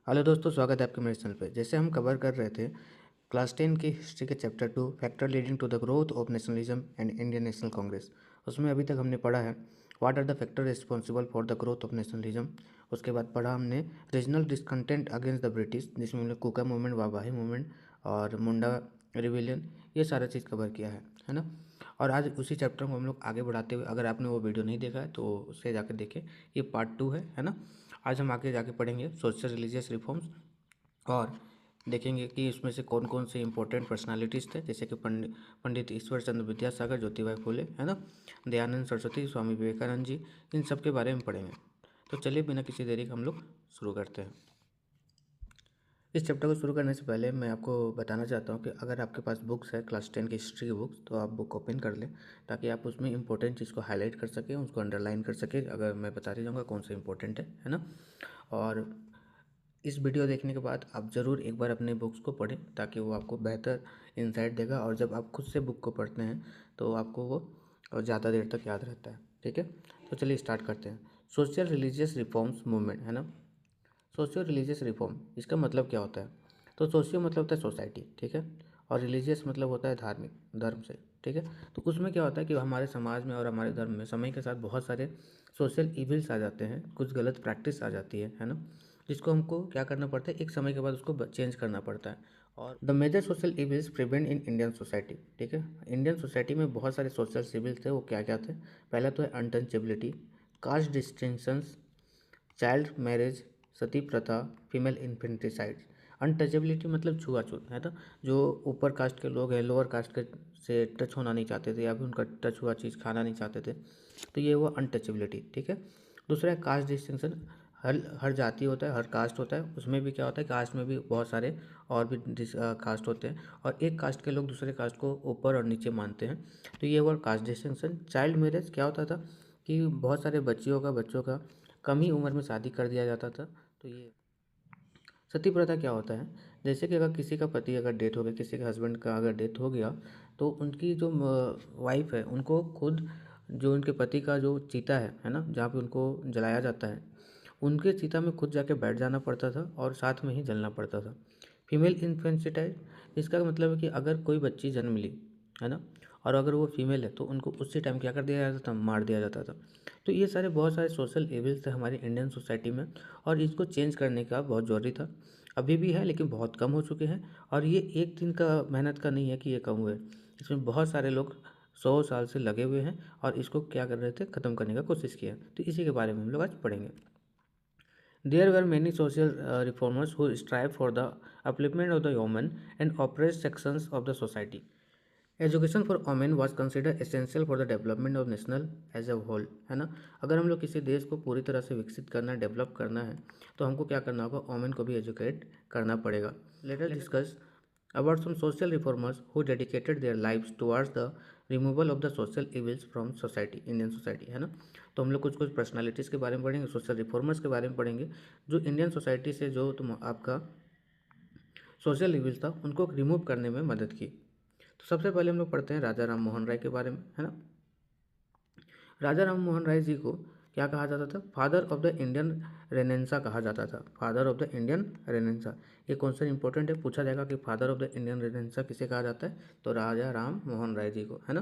Hello दोस्तों, स्वागत है आपके मेरे चैनल पे। जैसे हम कवर कर रहे थे क्लास 10 की हिस्ट्री के chapter 2 factor leading to the growth of nationalism and Indian National Congress. उसमें अभी तक हमने पढ़ा है what are the factor responsible for the growth of nationalism. उसके बाद पढ़ा हमने regional discontent against the British, जिसमें हमने कुका मूवमेंट, वाबाही मूवमेंट और मुंडा रिविलियन, ये सारा चीज़ कवर किया है ना। और आज उसी चैप्टर को हम लोग आगे बढ़ाते हुए, अगर आपने वो वीडियो नहीं देखा है तो उससे जाकर देखें, ये पार्ट 2 है ना। आज हम आगे जाके पढ़ेंगे सोशल रिलीजियस रिफॉर्म्स और देखेंगे कि इसमें से कौन कौन से इंपॉर्टेंट पर्सनालिटीज़ थे, जैसे कि पंडित ईश्वर चंद्र विद्यासागर, ज्योतिबा फुले, है ना, दयानंद सरस्वती, स्वामी विवेकानंद जी, इन सब के बारे में पढ़ेंगे। तो चलिए बिना किसी देरी के हम लोग शुरू करते हैं। इस चैप्टर को शुरू करने से पहले मैं आपको बताना चाहता हूँ कि अगर आपके पास बुक्स है क्लास 10 की हिस्ट्री की बुक्स, तो आप बुक ओपन कर लें ताकि आप उसमें इंपॉर्टेंट चीज़ को हाईलाइट कर सकें, उसको अंडरलाइन कर सकें। अगर मैं बताते जाऊँगा कौन सा इंपॉर्टेंट है ना। और इस वीडियो देखने के बाद आप ज़रूर एक बार अपने बुक्स को पढ़ें ताकि वो आपको बेहतर इंसाइट देगा, और जब आप खुद से बुक को पढ़ते हैं तो आपको वो ज़्यादा देर तक याद रहता है। ठीक है, तो चलिए स्टार्ट करते हैं। सोशल रिलीजियस रिफॉर्म्स मूवमेंट, है ना। सोशियो रिलीजियस रिफॉर्म, इसका मतलब क्या होता है? तो सोशियो मतलब होता है सोसाइटी, ठीक है, और रिलीजियस मतलब होता है धार्मिक, धर्म से, ठीक है। तो उसमें क्या होता है कि हमारे समाज में और हमारे धर्म में समय के साथ बहुत सारे सोशल इविल्स आ जाते हैं, कुछ गलत प्रैक्टिस आ जाती है ना, जिसको हमको क्या करना पड़ता है, एक समय के बाद उसको चेंज करना पड़ता है। और the major social evils prevent in Indian society, ठीक है। इंडियन सोसाइटी में बहुत सारे सोशल इविल्स थे, वो क्या क्या थे? पहला तो है untouchability, caste distinctions, child marriage, sati प्रथा, फीमेल इन्फेंटिसाइड। अनटचेबिलिटी मतलब छुआछूत, है ना। जो ऊपर कास्ट के लोग हैं, लोअर कास्ट के से टच होना नहीं चाहते थे, या फिर उनका टच हुआ चीज़ खाना नहीं चाहते थे, तो ये हुआ अनटचेबिलिटी, ठीक है। दूसरा है कास्ट डिस्टिंक्शन। हर हर जाति होता है, हर कास्ट होता है, उसमें भी क्या होता है, कास्ट में भी बहुत सारे और भी कास्ट होते हैं, और एक कास्ट के लोग दूसरे कास्ट को ऊपर और नीचे मानते हैं, तो ये हुआ कास्ट डिस्टिंक्शन। चाइल्ड मैरिज क्या होता था कि बहुत सारे बच्चों का कम ही उम्र में शादी कर दिया जाता था, तो ये सती प्रथा क्या होता है? जैसे कि अगर किसी का पति अगर डेथ हो गया, किसी के हस्बैंड का अगर डेथ हो गया, तो उनकी जो वाइफ है, उनको खुद जो उनके पति का जो चीता है ना, जहाँ पे उनको जलाया जाता है, उनके चीता में खुद जाके बैठ जाना पड़ता था और साथ में ही जलना पड़ता था। फीमेल इन्फेंटिसाइड, इसका मतलब है कि अगर कोई बच्ची जन्म ली, है ना, और अगर वो फीमेल है तो उनको उसी टाइम क्या कर दिया जाता था, मार दिया जाता था। तो ये सारे बहुत सारे सोशल इविल्स थे हमारी इंडियन सोसाइटी में, और इसको चेंज करने का बहुत ज़रूरी था। अभी भी है लेकिन बहुत कम हो चुके हैं, और ये एक दिन का मेहनत का नहीं है कि ये कम हुए, इसमें बहुत सारे लोग 100 साल से लगे हुए हैं और इसको क्या कर रहे थे, ख़त्म करने का कोशिश किया। तो इसी के बारे में हम लोग आज पढ़ेंगे। There were many social reformers who strive for the upliftment of the women and oppressed sections of the society. Education for women was consider essential for the development of national as a whole, है ना। अगर हम लोग किसी देश को पूरी तरह से विकसित करना, डेवलप करना है, तो हमको क्या करना होगा, वोमेन को भी एजुकेट करना पड़ेगा। Let us discuss about some social reformers who dedicated their lives towards the removal of the social evils from society, Indian society, है ना। तो हम लोग कुछ कुछ पर्सनालिटीज़ के बारे में पढ़ेंगे, सोशल रिफॉर्मर्स के बारे में पढ़ेंगे, जो इंडियन सोसाइटी से जो आपका सोशल इविल्स था उनको रिमूव करने में मदद की। तो सबसे पहले हम लोग पढ़ते हैं राजा राम मोहन राय के बारे में, है ना। राजा राम मोहन राय जी को क्या कहा जाता था? फादर ऑफ द इंडियन रेनेंसा कहा जाता था। फादर ऑफ द इंडियन रेनेंसा, ये क्वेश्चन इंपॉर्टेंट है, पूछा जाएगा कि फादर ऑफ द इंडियन रेनेंसा किसे कहा जाता है? तो राजा राम मोहन राय जी को, है ना।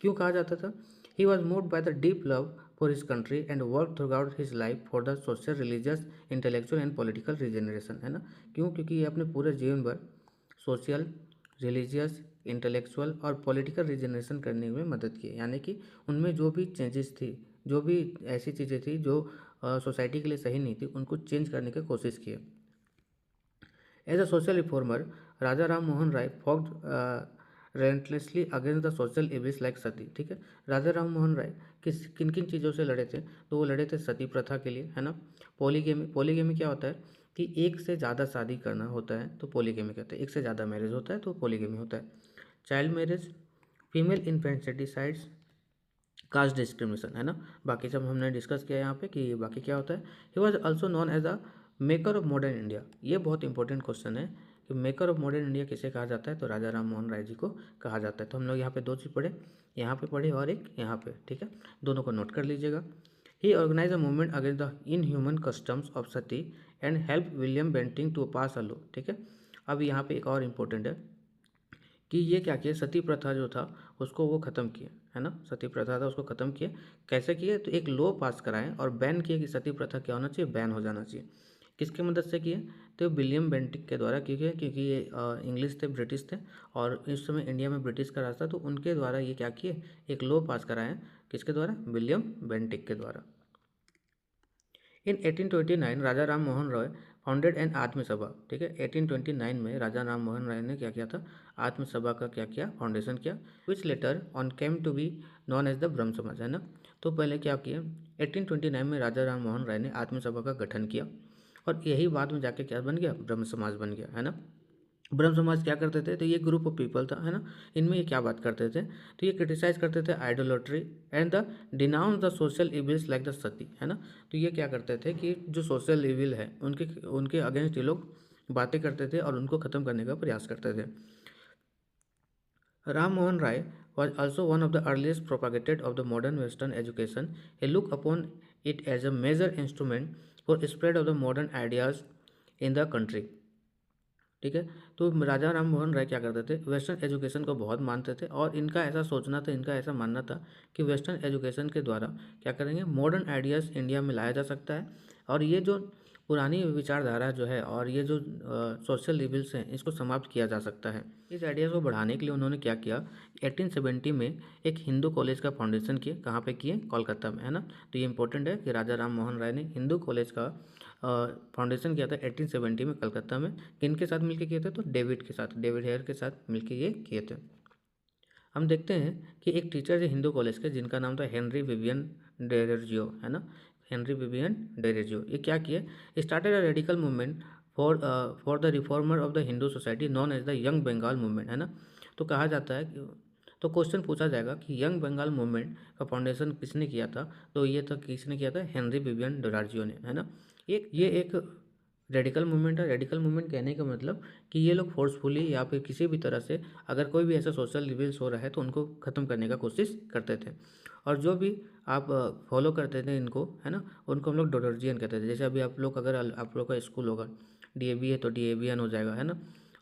क्यों कहा जाता था? He was moved by the deep love for his country and work through out his life for the social, religious, intellectual and political regeneration, है ना। क्यों? क्योंकि ये अपने पूरे जीवन भर सोशल, रिलीजियस, इंटेलेक्चुअल और पॉलिटिकल रिजनरेशन करने में मदद की, यानी कि उनमें जो भी चेंजेस थी, जो भी ऐसी चीज़ें थी जो सोसाइटी के लिए सही नहीं थी, उनको चेंज करने की कोशिश की। As a social reformer, Raja Ram Mohan Roy fought relentlessly against the social evils like sati, ठीक है। राजा राम मोहन राय किन किन चीज़ों से लड़े थे? तो वो लड़े थे सती प्रथा के लिए, है ना। पॉलीगेमी, पॉलीगेमी क्या होता है कि एक से ज़्यादा शादी करना होता है तो पॉलीगेमी कहते हैं, एक से ज़्यादा मैरिज होता है तो पॉलीगेमी होता है। Child marriage, female infanticides, caste discrimination, है ना। बाकी सब हमने डिस्कस किया यहाँ पे कि बाकी क्या होता है। He was also known as a maker of modern India. ये बहुत इंपॉर्टेंट क्वेश्चन है कि मेकर ऑफ मॉडर्न इंडिया किसे कहा जाता है? तो राजा राम मोहन राय जी को कहा जाता है। तो हम लोग यहाँ पे दो चीज़ पढ़े, यहाँ पे पढ़े और एक यहाँ पे, ठीक है, दोनों को नोट कर लीजिएगा। He organise a movement against the inhuman customs of sati and help William Bentinck to pass a law. ठीक है, अब यहाँ पे एक और इम्पोर्टेंट है कि ये क्या किया, सती प्रथा जो था उसको वो ख़त्म किए, है ना, सती प्रथा था उसको ख़त्म किए। कैसे किए, तो एक लॉ पास कराएं और बैन किए कि सती प्रथा क्या होना चाहिए, बैन हो जाना चाहिए। किसकी मदद से किए, तो विलियम बेंटिक के द्वारा, क्योंकि ये इंग्लिश थे, ब्रिटिश थे, और इस समय इंडिया में ब्रिटिश का राज था, तो उनके द्वारा ये क्या किए, एक लॉ पास कराएं। किसके द्वारा, विलियम बेंटिक के द्वारा। इन 1829 राजा राम मोहन रॉय फाउंडेड एन आत्मसभा। ठीक है, 1829 में राजा राम मोहन राय ने क्या किया था, आत्मसभा का क्या किया, फाउंडेशन किया, which later on came to be known as the Brahmo Samaj, है ना। तो पहले क्या किया, 1829 में राजा राम मोहन राय ने आत्मसभा का गठन किया और यही बाद में जाके क्या बन गया, ब्रह्म समाज बन गया, है ना। ब्रह्म समाज क्या करते थे, तो ये ग्रुप ऑफ पीपल था, है ना। इनमें ये क्या बात करते थे, तो ये क्रिटिसाइज करते थे idolatry and the denounce the social evils like the sati, है ना। तो ये क्या करते थे कि जो सोशल इविल है उनके उनके अगेंस्ट ये लोग बातें करते थे और उनको ख़त्म करने का प्रयास करते थे। Ram Mohan Rai was also one of the earliest propagators of the modern Western education. He looked upon it as a major instrument for spread of the modern ideas in the country. ठीक है, तो राजा राम मोहन राय क्या करते थे, western education को बहुत मानते थे और इनका ऐसा सोचना था, इनका ऐसा मानना था कि वेस्टर्न एजुकेशन के द्वारा क्या करेंगे, मॉडर्न आइडियाज़ इंडिया में लाया जा सकता है और ये जो पुरानी विचारधारा जो है और ये जो सोशल इविल्स हैं इसको समाप्त किया जा सकता है। इस आइडियाज़ को बढ़ाने के लिए उन्होंने क्या किया, 1870 में एक हिंदू कॉलेज का फाउंडेशन किए। कहाँ पे किए, कोलकाता में, है ना। तो ये इंपॉर्टेंट है कि राजा राम मोहन राय ने हिंदू कॉलेज का फाउंडेशन किया था 1870 में कलकत्ता में। किन के साथ मिलकर किए थे, तो डेविड के साथ, डेविड हेयर के साथ मिलकर ये किए थे। हम देखते हैं कि एक टीचर थे हिंदू कॉलेज के जिनका नाम था हेनरी विवियन डेरेजियो, है ना, हेनरी विवियन डेरेजियो। ये क्या किए, started a radical movement for the reformer of the Hindu society known as the young Bengal movement, है ना। तो कहा जाता है कि, तो क्वेश्चन पूछा जाएगा कि यंग बंगाल मूवमेंट का फाउंडेशन किसने किया था, तो ये था, किसने किया था, हेनरी विवियन डेरेजियो ने, है ना। ये एक रेडिकल मूवमेंट है। रेडिकल मूवमेंट कहने का मतलब कि ये लोग फोर्सफुली या फिर किसी भी तरह से अगर कोई भी ऐसा सोशल रिविल्स हो रहा है तो उनको ख़त्म करने का कोशिश करते थे। और जो भी आप फॉलो करते थे इनको, है ना, उनको हम लोग डोडर्जियन कहते थे। जैसे अभी आप लोग, अगर आप लोग का स्कूल होगा, डीएवी है तो डीएवीएन हो जाएगा, है ना,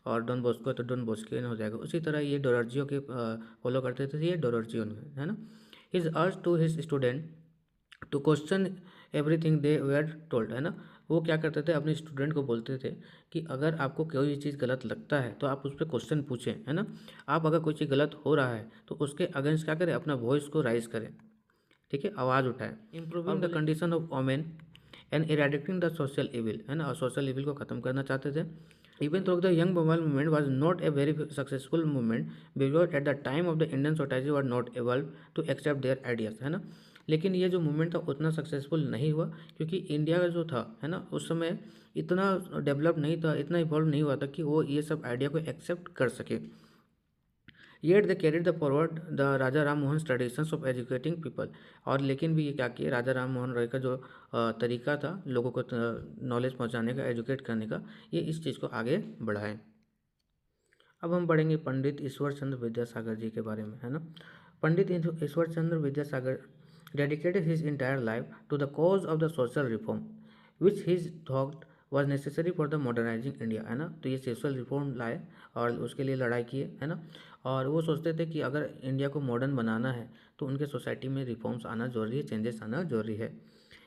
और डॉन बॉस्को है तो डॉन बॉस्कियन हो जाएगा। उसी तरह ये डोडर्जियो के फॉलो करते थे, ये डोडर्जियन है ना। His urge to his student to question everything they were told, है ना। वो क्या करते थे, अपने स्टूडेंट को बोलते थे कि अगर आपको कोई चीज़ गलत लगता है तो आप उस पर क्वेश्चन पूछें, है ना। आप अगर कोई चीज़ गलत हो रहा है तो उसके अगेंस्ट क्या करें, अपना वॉइस को राइज करें, ठीक है, आवाज़ उठाएं। Improving the condition of women and eradicating the social evil, है ना, और सोशल इविल को ख़त्म करना चाहते थे। Even though the young Bengal movement was not a very successful movement because at the time of the Indian society was not able to accept their ideas, है ना। लेकिन ये जो मूवमेंट था उतना सक्सेसफुल नहीं हुआ क्योंकि इंडिया का जो था, है ना, उस समय इतना डेवलप नहीं था, इतना इवॉल्व नहीं हुआ था कि वो ये सब आइडिया को एक्सेप्ट कर सके। Yet they carried the forward the Raja Ram Mohan traditions of educating people, और लेकिन भी ये क्या किए, राजा राम मोहन राय का जो तरीका था लोगों को नॉलेज पहुंचाने का, एजुकेट करने का, ये इस चीज़ को आगे बढ़ाएं। अब हम बढ़ेंगे पंडित ईश्वर चंद्र विद्यासागर जी के बारे में, है ना। Pandit Ishwar Chandra Vidyasagar dedicated his entire life to the cause of the social reform which his thought was necessary for the modernising India, है ना। तो ये सोशल रिफॉर्म लाए और उसके लिए लड़ाई किए, है ना। और वो सोचते थे कि अगर इंडिया को मॉडर्न बनाना है तो उनके सोसाइटी में रिफॉर्म्स आना जरूरी है, चेंजेस आना जरूरी है।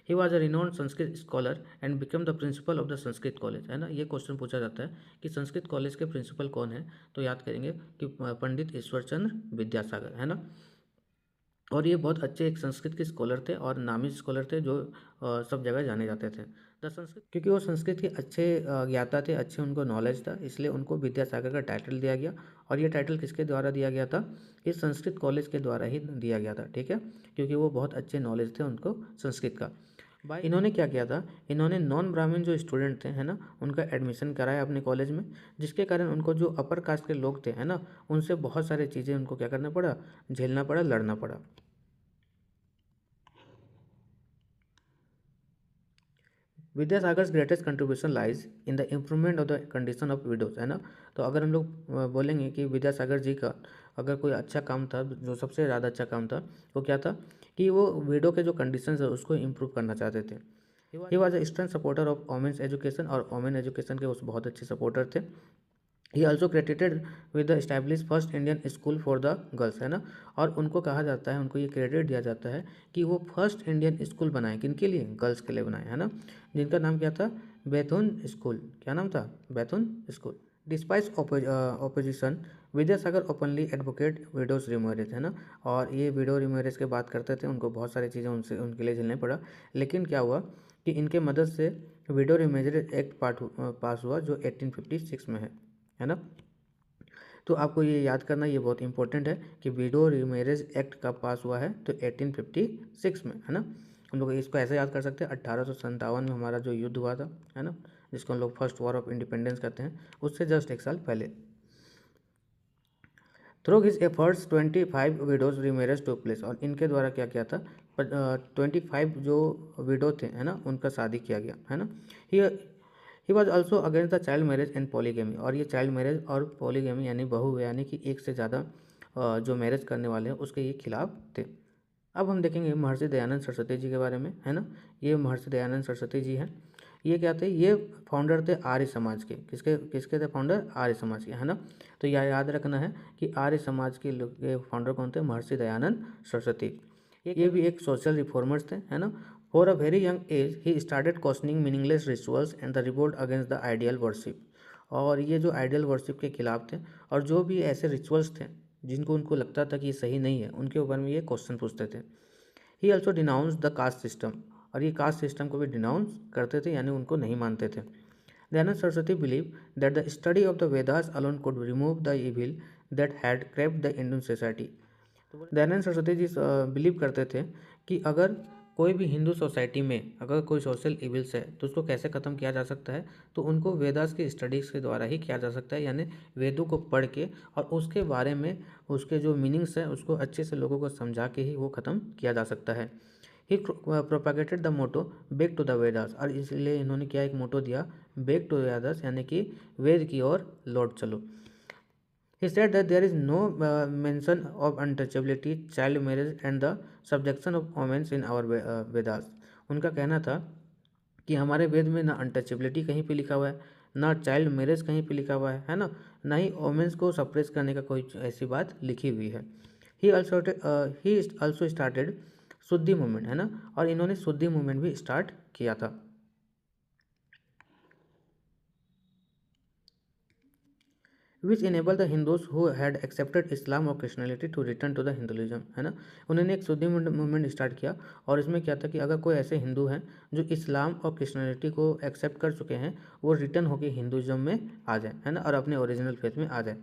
He was a renowned Sanskrit scholar and become the principle of the Sanskrit college, है ना। ये क्वेश्चन पूछा जाता है कि संस्कृत कॉलेज के प्रिंसिपल कौन है, तो याद करेंगे कि पंडित ईश्वर चंद्र विद्यासागर, है ना। और ये बहुत अच्छे एक संस्कृत के स्कॉलर थे और नामी स्कॉलर थे जो सब जगह जाने जाते थे। द संस्कृत, क्योंकि वो संस्कृत के अच्छे ज्ञाता थे, अच्छे उनको नॉलेज था, इसलिए उनको विद्यासागर का टाइटल दिया गया। और ये टाइटल किसके द्वारा दिया गया था, इस संस्कृत कॉलेज के द्वारा ही दिया गया था, ठीक है, क्योंकि वो बहुत अच्छे नॉलेज थे उनको संस्कृत का। भाई इन्होंने क्या किया था, इन्होंने नॉन ब्राह्मण जो स्टूडेंट थे, है ना, उनका एडमिशन कराया अपने कॉलेज में, जिसके कारण उनको जो अपर कास्ट के लोग थे, है ना, उनसे बहुत सारी चीज़ें उनको क्या करना पड़ा, झेलना पड़ा, लड़ना पड़ा। Vidyasagar greatest contribution lies in the improvement of the condition of widows, है ना। तो अगर हम लोग बोलेंगे कि विद्यासागर जी का अगर कोई अच्छा काम था, जो सबसे ज़्यादा अच्छा काम था, वो क्या था कि वो विडो के जो कंडीशंस है उसको इम्प्रूव करना चाहते थे। He was a strong supporter of women's education, और वोमेन एजुकेशन के उस बहुत अच्छे सपोर्टर थे। He also credited with the establish first Indian school for the girls, है ना। और उनको कहा जाता है, उनको ये क्रेडिट दिया जाता है कि वो फर्स्ट इंडियन स्कूल बनाए, किनके लिए, गर्ल्स के लिए बनाए, है ना, जिनका नाम क्या था, बैथुन स्कूल। क्या नाम था, Bethune school. Despite opposition, Vidyasagar openly advocate widows remarriage, है ना। और ये विडो रिमैरेज की बात करते थे, उनको बहुत सारी चीज़ें उनके लिए झेलने पड़ा, लेकिन क्या हुआ कि इनके मदद से विडो रिमैरेज एक्ट पास हुआ जो 1856 में है ना। तो आपको ये याद करना, ये बहुत इंपॉर्टेंट है कि विडो रिमैरेज एक्ट कब पास हुआ है, तो 1856 में, है ना। हम लोग इसको ऐसे याद कर सकते हैं, 1857 में हमारा जो युद्ध हुआ था, है ना, जिसको हम लोग फर्स्ट वॉर ऑफ इंडिपेंडेंस कहते हैं, उससे जस्ट एक साल पहले। Through his efforts 25 widows remarriage to place, और इनके द्वारा क्या किया था, 25 जो विडो थे, है ना, उनका शादी किया गया, है ना। ही was also against the child marriage and polygamy, और ये चाइल्ड मैरिज और पॉलीगेमी यानी बहु यानी कि एक से ज़्यादा जो मैरिज करने वाले हैं उसके ये खिलाफ थे। अब हम देखेंगे महर्षि दयानंद सरस्वती जी के बारे में, है ना। ये महर्षि दयानंद सरस्वती जी हैं, ये क्या थे, ये फाउंडर थे आर्य समाज के, किसके किसके थे फाउंडर, आर्य समाज के, है ना। तो यह याद रखना है कि आर्य समाज के लोग के फाउंडर कौन थे, महर्षि दयानंद सरस्वती। ये भी एक सोशल रिफॉर्मर्स थे, है ना। For a very young age he started questioning meaningless rituals and the revolt against the ideal worship, और ये जो आइडियल वर्शिप के खिलाफ थे, और जो भी ऐसे रिचुअल्स थे जिनको उनको लगता था कि ये सही नहीं है, उनके ऊपर में ये क्वेश्चन पूछते थे। He also denounce the caste system, और ये कास्ट सिस्टम को भी डिनाउंस करते थे, यानी उनको नहीं मानते थे। Dayanand Saraswati believe that the study of the Vedas alone could remove the evil that had crept the Indian society. Dayanand Saraswati ji believe करते थे कि अगर कोई भी हिंदू सोसाइटी में अगर कोई सोशल इविल्स है तो उसको कैसे ख़त्म किया जा सकता है, तो उनको वेदास की स्टडीज़ के द्वारा ही किया जा सकता है, यानी वेदों को पढ़ के और उसके बारे में उसके जो मीनिंग्स है उसको अच्छे से लोगों को समझा के ही वो ख़त्म किया जा सकता है। He propagated the motto back to the Vedas, और इसलिए इन्होंने क्या एक मोटो दिया, बैक टू वेदास, यानी कि वेद की ओर लौट चलो। He said that there is no mention of untouchability, child marriage and the subjection of women in our Vedas. उनका कहना था कि हमारे वेद में ना अनटचेबिलिटी कहीं पे लिखा हुआ है, ना चाइल्ड मैरिज कहीं पे लिखा हुआ है ना, ना ही वोमेंस को सप्रेस करने का कोई ऐसी बात लिखी हुई है। ही ऑल्सो स्टार्टेड शुद्धि मूवमेंट, है ना, और इन्होंने शुद्धि मूवमेंट भी स्टार्ट किया था। Which enable the Hindus who had accepted Islam और Christianity to return to the Hinduism, है ना। उन्होंने एक शुद्धि मूवमेंट स्टार्ट किया, और इसमें क्या था कि अगर कोई ऐसे हिंदू हैं जो इस्लाम और क्रिश्चियनिटी को एक्सेप्ट कर चुके हैं, वो रिटर्न होकर हिंदुइज्म में आ जाए, है ना, और अपने ओरिजिनल फेथ में आ जाए।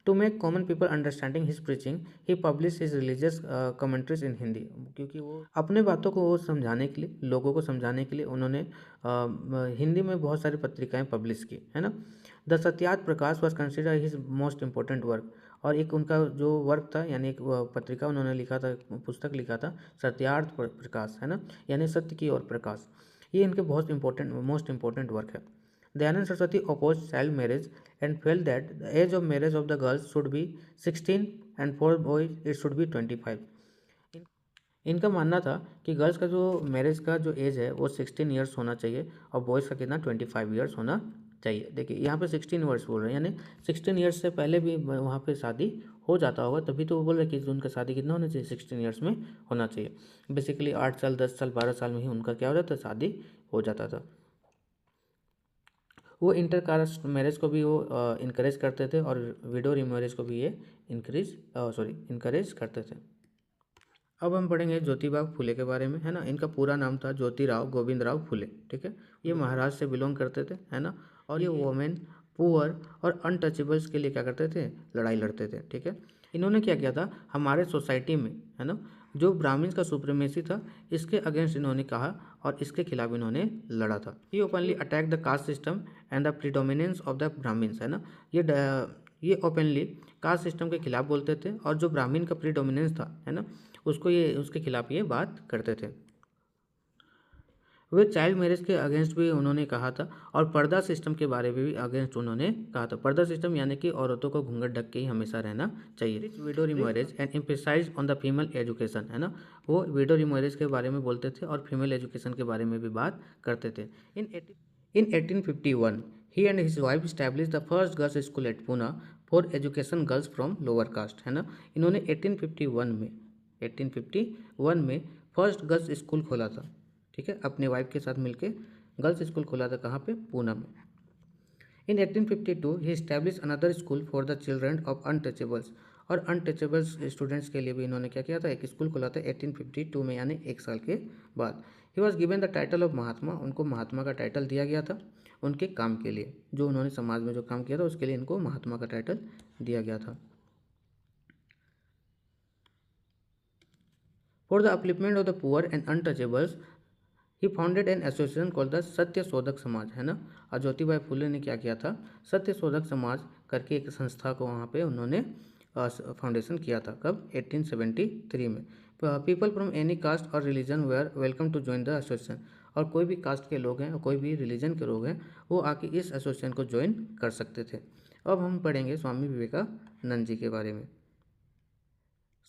To make common people understanding his preaching he publish his religious commentaries in Hindi, क्योंकि वो अपने बातों को वो समझाने के लिए, लोगों को समझाने के लिए उन्होंने हिंदी में बहुत सारी पत्रिकाएं पब्लिश की, है ना। The Satyarth Prakash was consider his most important work, और एक उनका जो वर्क था, यानी एक पत्रिका उन्होंने लिखा था, पुस्तक लिखा था, सत्यार्थ प्रकाश, है ना, यानी सत्य की ओर प्रकाश। ये इनके बहुत इंपॉर्टेंट मोस्ट इंपॉर्टेंट वर्क है। Dayanand Saraswati opposed child marriage and felt that the age of marriage of the girls should be 16 and for boys it should be 25. इनका मानना था कि गर्ल्स का जो मैरिज का जो एज है वो 16 ईयर्स होना चाहिए, और बॉयज़ का कितना 25 ईयर्स होना चाहिए। देखिए यहाँ पे 16 ईयर्स बोल रहे हैं, यानी 16 ईयर्स से पहले भी वहाँ पे शादी हो जाता होगा, तभी तो वो बोल रहे कि उनका शादी कितना होना चाहिए, 16 ईयर्स में होना चाहिए। बेसिकली 8 साल 10 साल 12 साल में ही उनका क्या हो जाता, शादी हो जाता था। वो इंटर कास्ट मैरिज को भी वो इनकरेज करते थे, और विडो रीमैरिज को भी ये इनकरेज करते थे। अब हम पढ़ेंगे ज्योतिबा फुले के बारे में, है ना। इनका पूरा नाम था ज्योतिराव गोविंदराव फुले, ठीक है। ये महाराष्ट्र से बिलोंग करते थे, है ना, और ये वोमेन, पुअर और अनटचेबल्स के लिए क्या करते थे, लड़ाई लड़ते थे, ठीक है। इन्होंने क्या किया था, हमारे सोसाइटी में, है ना, जो ब्राह्मण्स का सुप्रीमेसी था, इसके अगेंस्ट इन्होंने कहा और इसके खिलाफ इन्होंने लड़ा था। He openly attack the caste system and the predominance of the Brahmans, है ना। ये ओपनली कास्ट सिस्टम के खिलाफ बोलते थे, और जो ब्राह्मण का प्रीडोमिनेंस था, है ना, उसके खिलाफ ये बात करते थे। वे चाइल्ड मैरिज के अगेंस्ट भी उन्होंने कहा था और पर्दा सिस्टम के बारे में भी अगेंस्ट उन्होंने कहा था। पर्दा सिस्टम यानी कि औरतों को घूंघट ढक के ही हमेशा रहना चाहिए। Widow remarriage and emphasise on the female education, है ना, वो विडो रिमैरेज के बारे में बोलते थे और फीमेल एजुकेशन के बारे में भी बात करते थे। इन 1851 he and his wife established the first girls school at Pune for education girls from lower caste, है ना। इन्होंने 1851 में फर्स्ट गर्ल्स स्कूल खोला था, ठीक है, अपने वाइफ के साथ मिलके गर्ल्स स्कूल खोला था। कहाँ पे? पूना में। In 1852 he establish another school for the children of untouchables, और अनटचेबल्स स्टूडेंट्स के लिए भी इन्होंने क्या किया था, एक स्कूल खोला था 1852 में, यानी 1 साल के बाद। He was given the title of Mahatma, उनको महात्मा का टाइटल दिया गया था उनके काम के लिए, जो उन्होंने समाज में जो काम किया था उसके लिए इनको महात्मा का टाइटल दिया गया था। For the upliftment of the poor and untouchables he founded an association called the सत्य शोधक समाज, है ना। और ज्योतिबाई फुले ने क्या किया था, सत्य शोधक समाज करके एक संस्था को वहाँ पे उन्होंने फाउंडेशन किया था। कब? 1873 में। पीपल फ्रॉम एनी कास्ट और religion were welcome to join the association, और कोई भी कास्ट के लोग हैं और कोई भी रिलीजन के लोग हैं वो आके इस एसोसिएशन को ज्वाइन कर सकते थे। अब हम पढ़ेंगे स्वामी विवेकानंद जी के बारे में।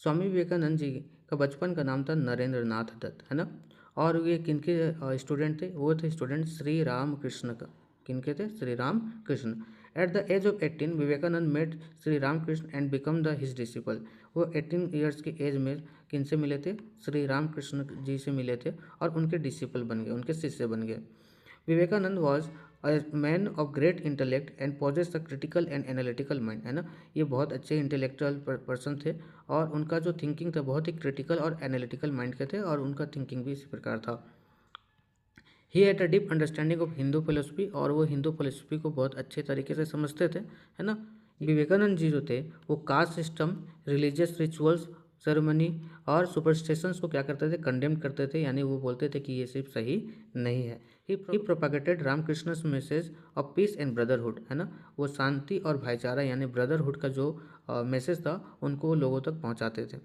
स्वामी विवेकानंद जी का बचपन का नाम था नरेंद्र नाथ दत्त, है ना। और ये किनके स्टूडेंट थे? वो थे स्टूडेंट श्री राम कृष्ण का। किनके थे? Shri Ramakrishna. At the age of 18 Vivekananda met Shri Ramakrishna and become the his disciple. वो 18 ईयर्स के एज में किनसे मिले थे? श्री राम कृष्ण जी से मिले थे और उनके डिसिपल बन गए, उनके शिष्य बन गए। Vivekananda was a man of great intellect and possess the critical and analytical mind, है ना। ये बहुत अच्छे इंटेलेक्चुअल पर्सन थे और उनका जो थिंकिंग था बहुत ही क्रिटिकल और एनालिटिकल माइंड के थे और उनका थिंकिंग भी इसी प्रकार था। He had a deep understanding of Hindu philosophy, और वो हिंदू फिलोसफी को बहुत अच्छे तरीके से समझते थे, है ना। विवेकानंद जी जो थे वो caste system, religious rituals, ceremony और सुपरस्टिशंस को क्या करते थे? कंडेम करते थे, यानी वो बोलते थे कि ये सिर्फ सही नहीं है। He propagated Ramakrishna's message of peace and brotherhood, है ना। वो शांति और भाईचारा यानी ब्रदरहुड का जो मैसेज था उनको लोगों तक पहुंचाते थे।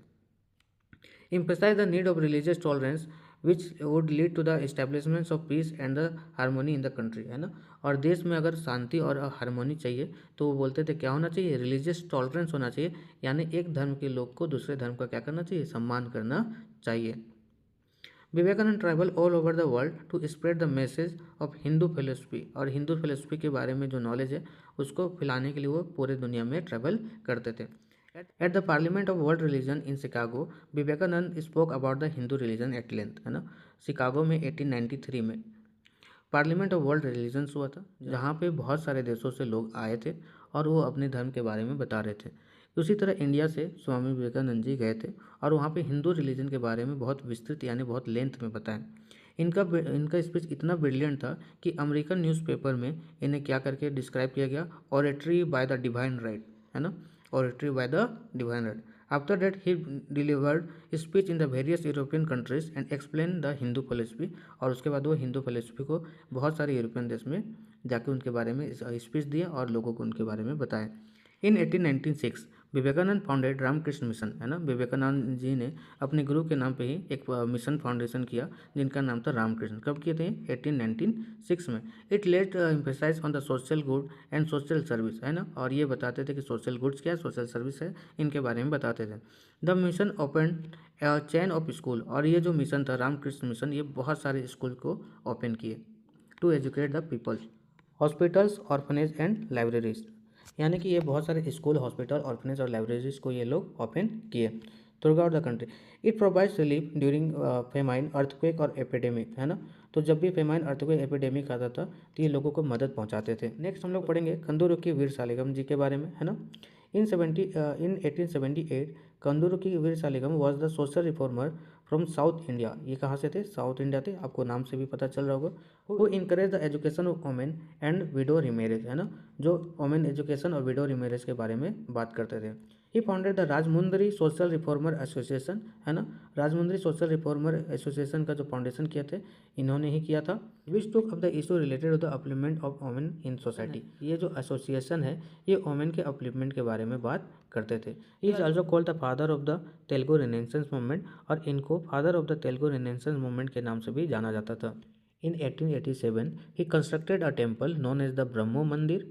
emphasize the need of religious tolerance which would lead to the establishment of peace and the harmony in the country, है ना। और देश में अगर शांति और हारमोनी चाहिए तो वो बोलते थे क्या होना चाहिए? रिलीजियस टॉलरेंस होना चाहिए, यानी एक धर्म के लोग को दूसरे धर्म का क्या करना चाहिए? सम्मान करना चाहिए। Vivekananda travel all over the world to spread the message of Hindu philosophy, और हिंदू फिलोसफी के बारे में जो नॉलेज है उसको फैलाने के लिए वो पूरे दुनिया में ट्रैवल करते थे। At the parliament of world religion in Chicago Vivekananda spoke about the Hindu religion at length, है ना। शिकागो में 1893 में पार्लियामेंट ऑफ वर्ल्ड रिलीजन्स हुआ था जहाँ पे बहुत सारे देशों से लोग आए थे और वो अपने धर्म के बारे में बता रहे थे। उसी तरह इंडिया से स्वामी विवेकानंद जी गए थे और वहाँ पे हिंदू रिलीजन के बारे में बहुत विस्तृत यानी बहुत लेंथ में बताएं। इनका स्पीच इतना ब्रिलियंट था कि अमेरिकन न्यूज़पेपर में इन्हें क्या करके डिस्क्राइब किया गया? Oratory by the divine right, है ना, oratory by the divine right. After that he delivered speech in the various European countries and explain the Hindu philosophy, और उसके बाद वो हिंदू फिलोसफी को बहुत सारे यूरोपियन देश में जाके उनके बारे में स्पीच दिया और लोगों को उनके बारे में बताया। इन 1896 विवेकानंद फाउंडेड रामकृष्ण मिशन, है ना। विवेकानंद जी ने अपने गुरु के नाम पे ही एक मिशन फाउंडेशन किया जिनका नाम था रामकृष्ण। कब किए थे? 1896 में। It laid emphasize on the social good and social service, है ना, और ये बताते थे कि सोशल गुड्स क्या है, सोशल सर्विस है, इनके बारे में बताते थे। The mission open chain of school, और ये जो मिशन था रामकृष्ण मिशन ये बहुत सारे स्कूल को ओपन किए to educate the people, hospitals, orphanage and libraries, यानी कि ये बहुत सारे स्कूल, हॉस्पिटल, ऑर्फनेज और लाइब्रेरीज को ये लोग ओपन किए throughout the country. It provides relief during famine, earthquake और एपिडेमिक, है ना। तो जब भी फेमाइन, अर्थक्वेक, एपिडेमिक आता था तो ये लोगों को मदद पहुंचाते थे। नेक्स्ट हम लोग पढ़ेंगे कंदुरु की वीर सालिगम जी के बारे में, है ना। इन 1878 Kandukuri Veeresalingam was the social reformer from south India. ये कहाँ से थे? साउथ इंडिया थे, आपको नाम से भी पता चल रहा होगा। वो encourage the education of women and widow remarriage, है ना, जो वोमेन एजुकेशन और विडो रिमेरेज के बारे में बात करते थे। He founded the Rajahmundry social reformer association, है ना। राजमुंदरी सोशल रिफॉर्मर एसोसिएशन का जो फाउंडेशन किया थे इन्होंने ही किया था। Which took up the issue related to the upliftment of women in society. ये जो एसोसिएशन है ये वोमेन के अपलिफ्टमेंट के बारे में बात करते थे। He is also called the father of the Telugu renaissance movement, और इनको father of the Telugu renaissance movement के नाम से भी जाना जाता था। In 1887, he constructed a temple known as the Brahmo Mandir,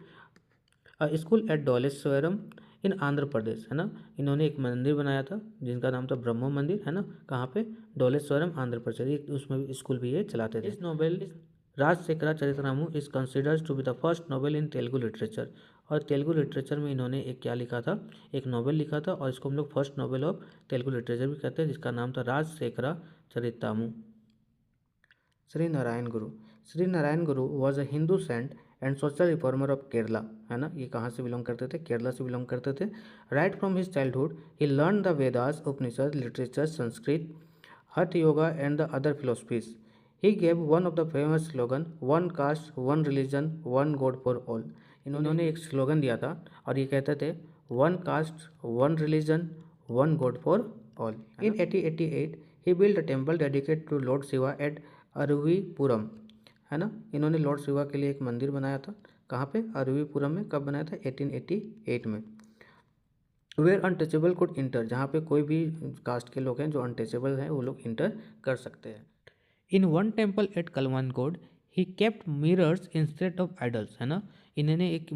a school at Dholeswaram इन आंध्र प्रदेश, है ना। इन्होंने एक मंदिर बनाया था जिनका नाम था ब्रह्मो मंदिर, है ना। कहाँ पे? डोलेश्वरम, आंध्र प्रदेश। उसमें भी स्कूल भी ये चलाते थे। इस novel Rajasekhara Charitramu is considered to be the first novel in Telugu literature. और तेलुगु लिटरेचर में इन्होंने एक क्या लिखा था? एक नोवेल लिखा था, और इसको हम लोग first novel of Telugu literature भी कहते हैं, जिसका नाम था राजशेखरा चरितनामु। श्री नारायण गुरु। Shri Narayana Guru was a Hindu saint and social reformer of Kerala, है ना। ये कहाँ से बिलोंग करते थे? केरला से बिलोंग करते थे। Right from his childhood he learn the Vedas, Upanishad, literature, Sanskrit, Hatha yoga and the other philosophies. He gave one of the famous slogan, one caste, one religion, one God for all. इन्होंने एक स्लोगन दिया था और ये कहते थे one caste, one religion, one God for all. In 1888 he build a temple dedicated to lord Shiva at Aruvippuram, है ना। इन्होंने लॉर्ड शिवा के लिए एक मंदिर बनाया था। कहाँ पे? अरवीपुरम में। कब बनाया था? 1888 में। वेयर अनटचेबल कुड इंटर, जहाँ पे कोई भी कास्ट के लोग हैं जो अनटचेबल हैं वो लोग इंटर कर सकते हैं। In one temple at Kalavancode he kept mirrors instead of idols, है ना। इन्होंने एक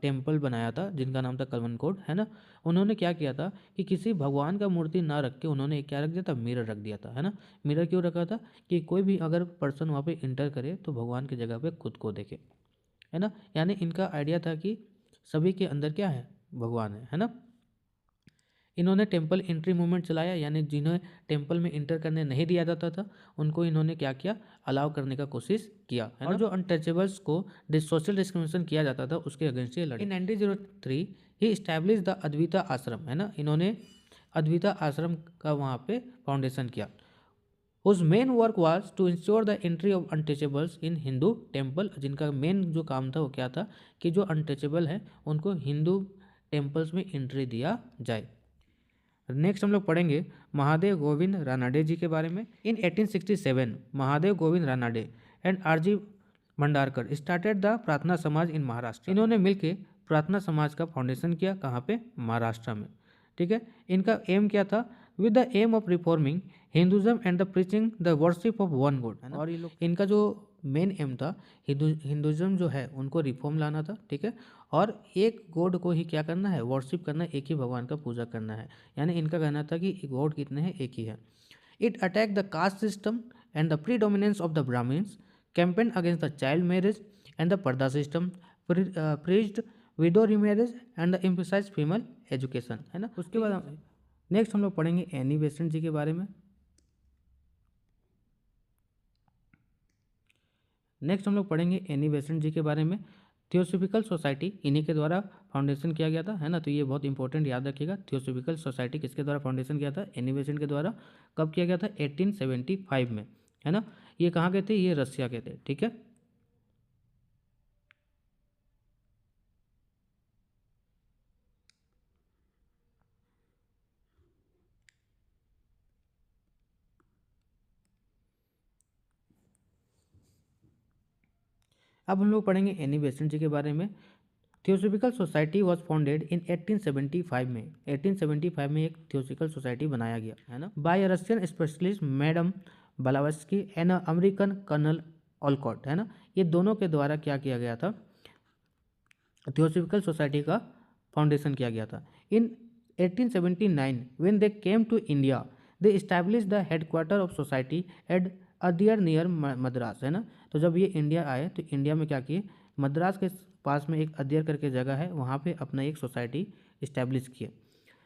टेम्पल बनाया था जिनका नाम था कलवानकोट, है ना। उन्होंने क्या किया था कि किसी भगवान का मूर्ति ना रख के उन्होंने क्या रख दिया था? मिरर रख दिया था, है ना। मिरर क्यों रखा था? कि कोई भी अगर पर्सन वहाँ पे इंटर करे तो भगवान की जगह पे खुद को देखे, है ना। यानी इनका आइडिया था कि सभी के अंदर क्या है? भगवान है ना। इन्होंने टेम्पल एंट्री मूवमेंट चलाया, यानी जिन्हें टेम्पल में इंटर करने नहीं दिया जाता था उनको इन्होंने क्या किया? अलाउ करने का कोशिश किया, है ना। और जो अनटचेबल्स को सोशल डिस्क्रिमिनेशन किया जाता था उसके अगेंस्ट ये लड़े। इन 1903 ही इस्टेब्लिश द अद्वैता आश्रम, है ना। इन्होंने अद्वैता आश्रम का वहाँ पे फाउंडेशन किया। उस main work was to ensure the entry of untouchables in Hindu temple, जिनका मेन जो काम था वो क्या था कि जो अनटचेबल है उनको हिंदू टेम्पल्स में एंट्री दिया जाए। नेक्स्ट हम लोग पढ़ेंगे महादेव गोविंद रानाडे जी के बारे में। In 1867 Mahadev Govind Ranade and R G Bhandarkar started the Prarthana Samaj इन महाराष्ट्र। इन्होंने मिलकर प्रार्थना समाज का फाउंडेशन किया। कहाँ पे? महाराष्ट्र में, ठीक है। इनका एम क्या था? With the aim of reforming Hinduism and the preaching the worship of one God, है ना। और ये लोग, इनका जो मेन एम था हिंदुज्म जो है उनको रिफॉर्म लाना था, ठीक है। और एक गॉड को ही क्या करना है? वर्शिप करना है, एक ही भगवान का पूजा करना है। यानी इनका कहना था कि गॉड कितने हैं? एक ही है। It attack the caste system and the predominance of the Brahmans, campaign against the child marriage and the purdah system, preached widow remarriage and the emphasise female education, है ना। उसके बाद नेक्स्ट हम लोग पढ़ेंगे एनी बेसेंट जी के बारे में। नेक्स्ट हम लोग पढ़ेंगे एनी बेसेंट जी के बारे में। थियोसॉफिकल सोसाइटी इन्हीं के द्वारा फाउंडेशन किया गया था, है ना। तो ये बहुत इंपॉर्टेंट याद रखिएगा। थियोसॉफिकल सोसाइटी किसके द्वारा फाउंडेशन किया था? एनी बेसेंट के द्वारा। कब किया गया था? 1875 में, है ना। ये कहाँ के थे? ये रसिया के थे, ठीक है। अब हम लोग पढ़ेंगे एनी बेसेंट जी के बारे में। Theosophical society was founded in 1875 में। 1875 में एक थियोसॉफिकल सोसाइटी बनाया गया, है ना, by Russian specialist madam Blavatsky and American colonel Olcott, है ना। ये दोनों के द्वारा क्या किया गया था? थियोसॉफिकल सोसाइटी का फाउंडेशन किया गया था। In 1879 when they came to India they establish the headquarter of society at Adyar near Madras, है ना। तो जब ये इंडिया आए तो इंडिया में क्या किए? मद्रास के पास में एक अदियर करके जगह है, वहाँ पे अपना एक सोसाइटी इस्टेब्लिश किए।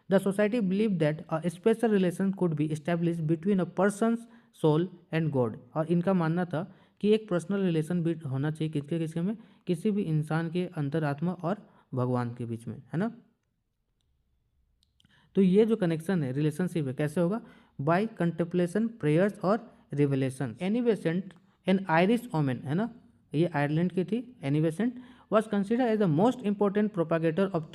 The society believe that a special relation could be establish between a person's soul and God. और इनका मानना था कि एक पर्सनल रिलेशन भी होना चाहिए किसके किसके में? किसी भी इंसान के अंतरात्मा और भगवान के बीच में, है ना। तो ये जो कनेक्शन है, रिलेशनशिप है, कैसे होगा? बाय कंटेम्पलेशन, प्रेयर्स और revelation. Annie Besant an Irish woman, है ना, ये आयरलैंड की थी। Annie Besant was considered as the most important propagator of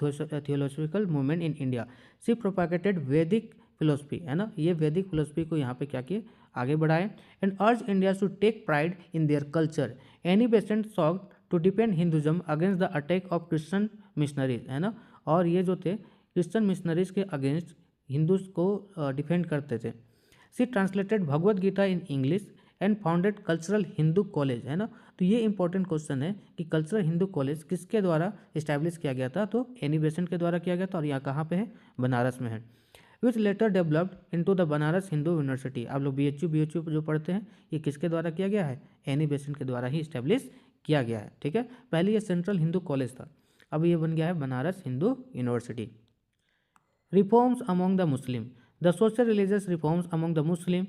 theological movement in India. She propagated Vedic philosophy, है ना। ये वैदिक फिलोसफी को यहाँ पे क्या किए? आगे बढ़ाए। And urge India to take pride in their culture. Annie Besant sought to defend Hinduism against the attack of Christian missionaries, है ना। और ये जो थे क्रिश्चियन मिशनरीज के अगेंस्ट हिंदूज को डिफेंड करते थे। She translated Bhagavad Gita in English and founded cultural Hindu college, है ना। तो ये इंपॉर्टेंट क्वेश्चन है कि कल्चरल हिंदू कॉलेज किसके द्वारा इस्टेब्लिश किया गया था, तो एनी बेसेंट के द्वारा किया गया था, और यहाँ कहाँ पे है, बनारस में है। Which later developed into the Banaras Hindu University. आप लोग BHU जो पढ़ते हैं, ये किसके द्वारा किया गया है, एनी बेसेंट के द्वारा ही इस्टेब्लिश किया गया है, ठीक है। पहले ये सेंट्रल हिंदू कॉलेज था, अब ये बन गया है Banaras Hindu university. Reforms among the Muslim. The social religious reforms among the Muslim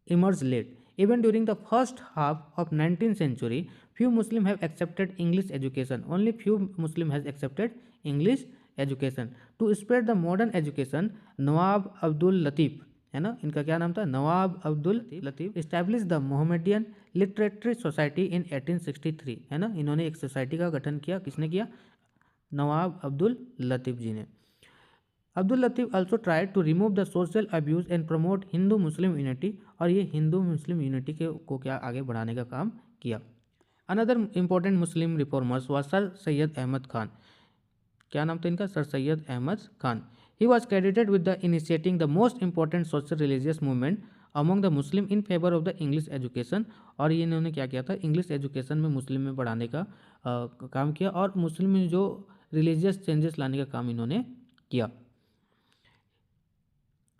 emerged late. Even during the first half of 19th century, few Muslims have accepted English education. Only few Muslims has accepted English education. To spread the modern education, Nawab Abdul Latif, है ना, इनका क्या नाम था, Nawab Abdul Latif, establish the Mohammedan literary society in 1863, है ना। इन्होंने एक सोसाइटी का गठन किया, किसने किया, नवाब अब्दुल लतीफ़ जी ने। Abdul Latif also tried to remove the social abuse and promote Hindu Muslim unity, और ये हिंदू मुस्लिम यूनिटी को क्या आगे बढ़ाने का काम किया। Another important Muslim reformers was Sir Syed Ahmad Khan. क्या नाम था इनका, Sir Syed Ahmad Khan. He was credited with the initiating the most important social religious movement among the Muslim in favour of the English education, और ये इन्होंने क्या किया था, इंग्लिश एजुकेशन में मुस्लिम में बढ़ाने का काम किया, और मुस्लिम में जो रिलीजियस चेंजेस लाने का काम इन्होंने किया।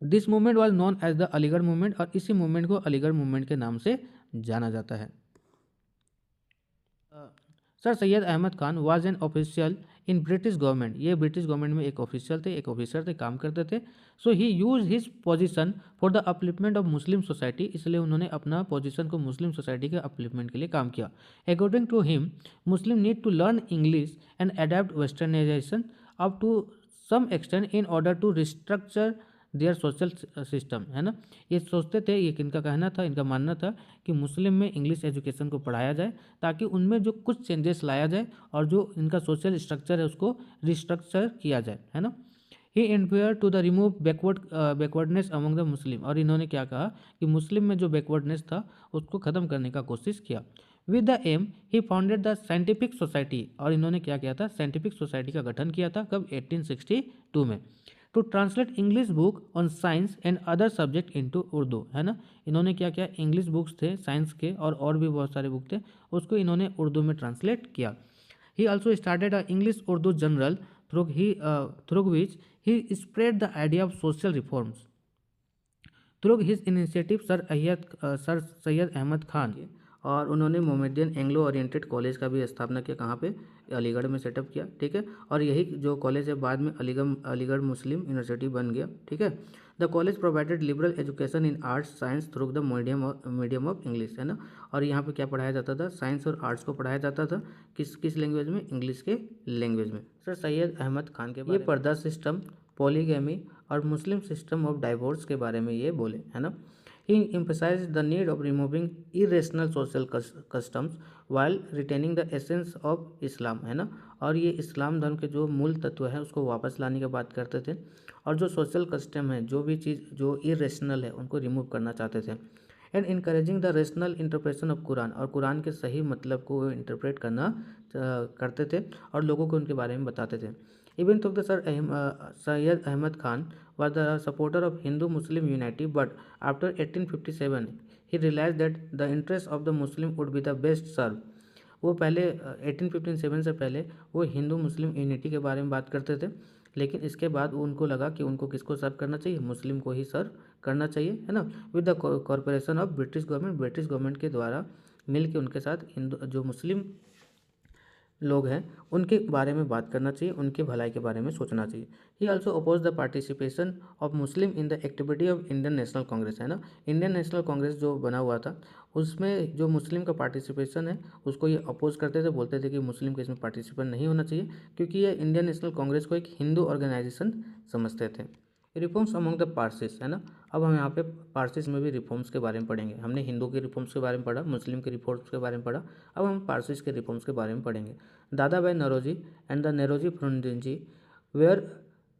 This movement was known as the Aligarh movement, और इसी मूवमेंट को अलीगढ़ मूवमेंट के नाम से जाना जाता है। Sir Syed Ahmad Khan was an official in British government, ये ब्रिटिश गवर्नमेंट में एक ऑफिशियल थे, एक ऑफिसर थे, काम करते थे। So he use his position for the upliftment of Muslim society, इसलिए उन्होंने अपना पोजीशन को मुस्लिम सोसाइटी के अपलिफ्टमेंट के लिए काम किया। According to him, Muslim need to learn English and adapt westernization up to some extent in order to restructure their social system, है ना। ये सोचते थे, ये इनका कहना था, इनका मानना था कि मुस्लिम में इंग्लिश एजुकेशन को पढ़ाया जाए ताकि उनमें जो कुछ चेंजेस लाया जाए और जो इनका सोशल स्ट्रक्चर है उसको रिस्ट्रक्चर किया जाए, है ना। He infer to the remove backwardness among the Muslim, और इन्होंने क्या कहा कि मुस्लिम में जो बैकवर्डनेस था उसको ख़त्म करने का कोशिश किया। With the aim he founded the scientific society, और इन्होंने क्या किया था, साइंटिफिक सोसाइटी का गठन किया था, कब, 1862 में। To translate English book on science and other subject into Urdu, है ना। इन्होंने क्या किया, इंग्लिश बुक्स थे साइंस के और भी बहुत सारे बुक थे, उसको इन्होंने उर्दू में ट्रांसलेट किया। He also started a English Urdu journal through which he spread the idea of social reforms. Through his initiative Sir Syed Ahmad Khan, और उन्होंने मोहम्मदियन एंग्लो ओरिएंटेड कॉलेज का भी स्थापना किया, कहाँ पे, अलीगढ़ में सेटअप किया, ठीक है। और यही जो कॉलेज है बाद में अलीगढ़ मुस्लिम यूनिवर्सिटी बन गया, ठीक है। The college provided liberal education in arts science through the medium of English, है ना। और यहाँ पे क्या पढ़ाया जाता था, साइंस और आर्ट्स को पढ़ाया जाता था, किस लैंग्वेज में, इंग्लिश के लैंग्वेज में। सर सैयद अहमद खान के ये पर्दा सिस्टम, पॉलीगैमी और मुस्लिम सिस्टम ऑफ डाइवोर्स के बारे में ये बोले, है ना। He emphasized the need of removing irrational social customs while retaining the essence of Islam, है ना। और ये इस्लाम धर्म के जो मूल तत्व हैं उसको वापस लाने की बात करते थे, और जो सोशल कस्टम है, जो भी चीज़ जो इरेशनल है उनको रिमूव करना चाहते थे। And encouraging the rational interpretation of Quran, और कुरान के सही मतलब को इंटरप्रेट करना करते थे और लोगों को उनके बारे में बताते थे। इवन तो Sir Syed Ahmad Khan was the supporter of Hindu-Muslim unity, but after 1857 he realized that the interest of the Muslim would be the best served. वो पहले 1857 से पहले वो हिंदू मुस्लिम यूनिटी के बारे में बात करते थे, लेकिन इसके बाद उनको लगा कि उनको किसको सर्व करना चाहिए, मुस्लिम को ही सर्व करना चाहिए, है ना। With the corporation of British government के द्वारा मिल के उनके साथ हिंदू जो मुस्लिम लोग हैं उनके बारे में बात करना चाहिए, उनके भलाई के बारे में सोचना चाहिए। He also oppose the participation of Muslim in the activity of Indian National Congress, है ना। इंडियन नेशनल कांग्रेस जो बना हुआ था उसमें जो मुस्लिम का पार्टिसिपेशन है उसको ये अपोज करते थे, बोलते थे कि मुस्लिम को इसमें पार्टिसिपेट नहीं होना चाहिए, क्योंकि ये इंडियन नेशनल कांग्रेस को एक हिंदू ऑर्गेनाइजेशन समझते थे। रिफॉर्म्स अमंग द पारसीस, है ना। अब हम यहाँ पे पारसीस में भी रिफॉर्म्स के बारे में पढ़ेंगे। हमने हिंदू के रिफॉर्म्स के बारे में पढ़ा, मुस्लिम के रिफॉर्म्स के बारे में पढ़ा, अब हम पारसीस के रिफॉर्म्स के बारे में पढ़ेंगे। Dadabhai Naoroji and the Naoroji Furdunji were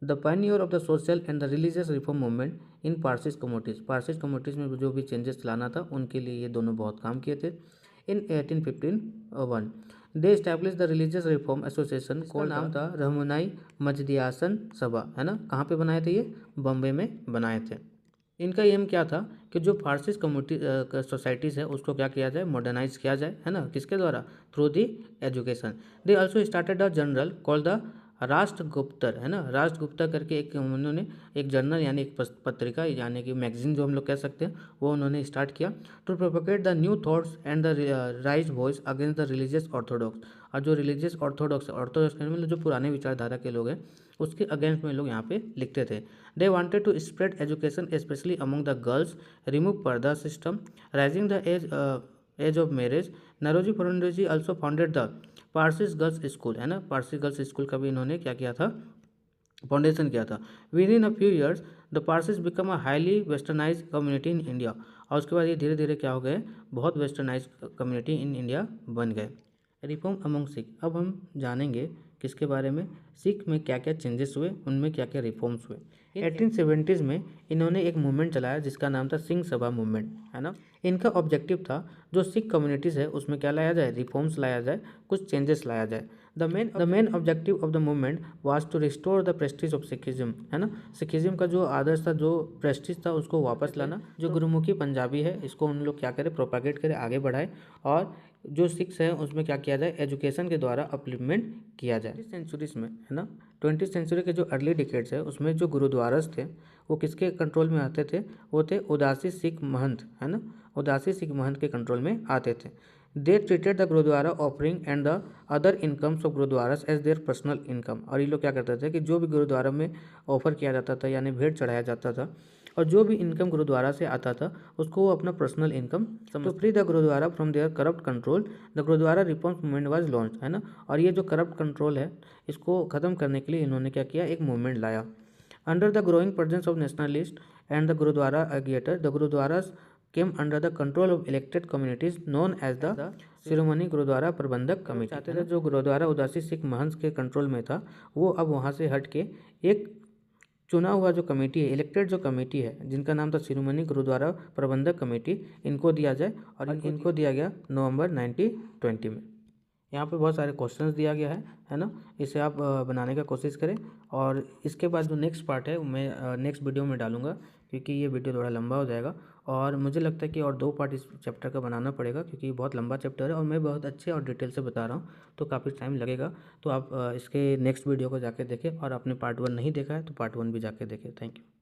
the pioneer of the social and the religious reform movement in Parsis communities. Parsis communities में जो भी चेंजेस लाना था उनके लिए ये दोनों बहुत काम किए थे। इन 1851 दे establish the religious reform association, को नाम था रहमुनाई मजदियासन सभा, है ना। कहाँ पे बनाए थे ये, बम्बे में बनाए थे। इनका एम क्या था कि जो फारसिस कम्युनिटी सोसाइटीज़ है उसको क्या किया जाए, मॉडर्नाइज किया जाए, है ना, किसके द्वारा, through the education. They also started a journal called the Rast Goftar, है ना, राष्ट्रगुप्ता करके एक उन्होंने एक जर्नल यानी एक पत्रिका यानी कि मैगजीन जो हम लोग कह सकते हैं वो उन्होंने स्टार्ट किया to propagate the new thoughts and the raise voice against the religious orthodox. और जो रिलीजियस ऑर्थोडॉक्स मतलब जो पुराने विचारधारा के लोग हैं उसके अगेंस्ट में लोग यहाँ पे लिखते थे। They wanted to spread education specially among the girls, remove purdah system, raising the age of marriage. Naoroji Fernandes also founded the Parsis girls school, है ना, पारसी गर्ल्स स्कूल का भी इन्होंने क्या किया था, फाउंडेशन किया था। Within a few years the Parsis become a highly westernise community in India. और उसके बाद ये धीरे धीरे क्या हो गए, बहुत वेस्टर्नाइज कम्युनिटी इन इंडिया बन गए। रिफॉर्म अमंग सिख, अब हम जानेंगे किसके बारे में, सिख में क्या क्या चेंजेस हुए, उनमें क्या क्या रिफॉर्म्स हुए। 1870s में इन्होंने एक मूवमेंट चलाया जिसका नाम था सिंह सभा मूवमेंट, है ना। इनका ऑब्जेक्टिव था जो सिख कम्युनिटीज़ है उसमें क्या लाया जाए, रिफॉर्म्स लाया जाए, कुछ चेंजेस लाया जाए। The main objective of the movement was to restore the prestige of Sikhism, है ना, सिखिज्म का जो आदर्श था, जो प्रेस्टीज था उसको वापस लाना। जो गुरुमुखी पंजाबी है इसको उन लोग क्या करें, प्रोपागेट करें, आगे बढ़ाए, और जो सिक्स है उसमें क्या किया जाए, एजुकेशन के द्वारा अपलिपमेंट किया जाए। 20th सेंचुरीज में, है ना, 20th सेंचुरी के जो अर्ली डिकेड्स है उसमें जो गुरुद्वारास थे वो किसके कंट्रोल में आते थे, वो थे उदासी सिख महंत, है ना, उदासी सिख महंत के कंट्रोल में आते थे। They treated the gurdwara offering and the other incomes of gurdwaras as their personal income. और ये लोग क्या करते थे कि जो भी गुरुद्वारा में ऑफर किया जाता था यानी भेंट चढ़ाया जाता था और जो भी इनकम गुरुद्वारा से आता था उसको वो अपना पर्सनल इनकम समझ। Free the gurdwara from their corrupt control the gurdwara reforms movement was launch, है ना। और ये जो करप्ट कंट्रोल है इसको ख़त्म करने के लिए इन्होंने क्या किया, एक मूवमेंट लाया। Under the growing presence of nationalist and the gurdwara agitator the gurdwaras came under the control of elected communities known as the शिरोमणि गुरुद्वारा प्रबंधक कमेटी। चाहते थे जो गुरुद्वारा उदासी सिख महंत के कंट्रोल में था वो अब वहाँ से हट के एक चुना हुआ जो कमेटी है, इलेक्टेड जो कमेटी है जिनका नाम था शिरोमणि गुरुद्वारा प्रबंधक कमेटी, इनको दिया जाए। और इनको दिया गया नवंबर 1920 में। यहाँ पे बहुत सारे क्वेश्चंस दिया गया है ना, इसे आप बनाने का कोशिश करें। और इसके बाद जो नेक्स्ट पार्ट है मैं नेक्स्ट वीडियो में डालूंगा क्योंकि ये वीडियो थोड़ा लंबा हो जाएगा और मुझे लगता है कि और 2 पार्ट इस चैप्टर का बनाना पड़ेगा क्योंकि ये बहुत लंबा चैप्टर है और मैं बहुत अच्छे और डिटेल से बता रहा हूँ तो काफ़ी टाइम लगेगा। तो आप इसके नेक्स्ट वीडियो को जाके देखें और आपने पार्ट 1 नहीं देखा है तो पार्ट 1 भी जाके देखें। Thank you.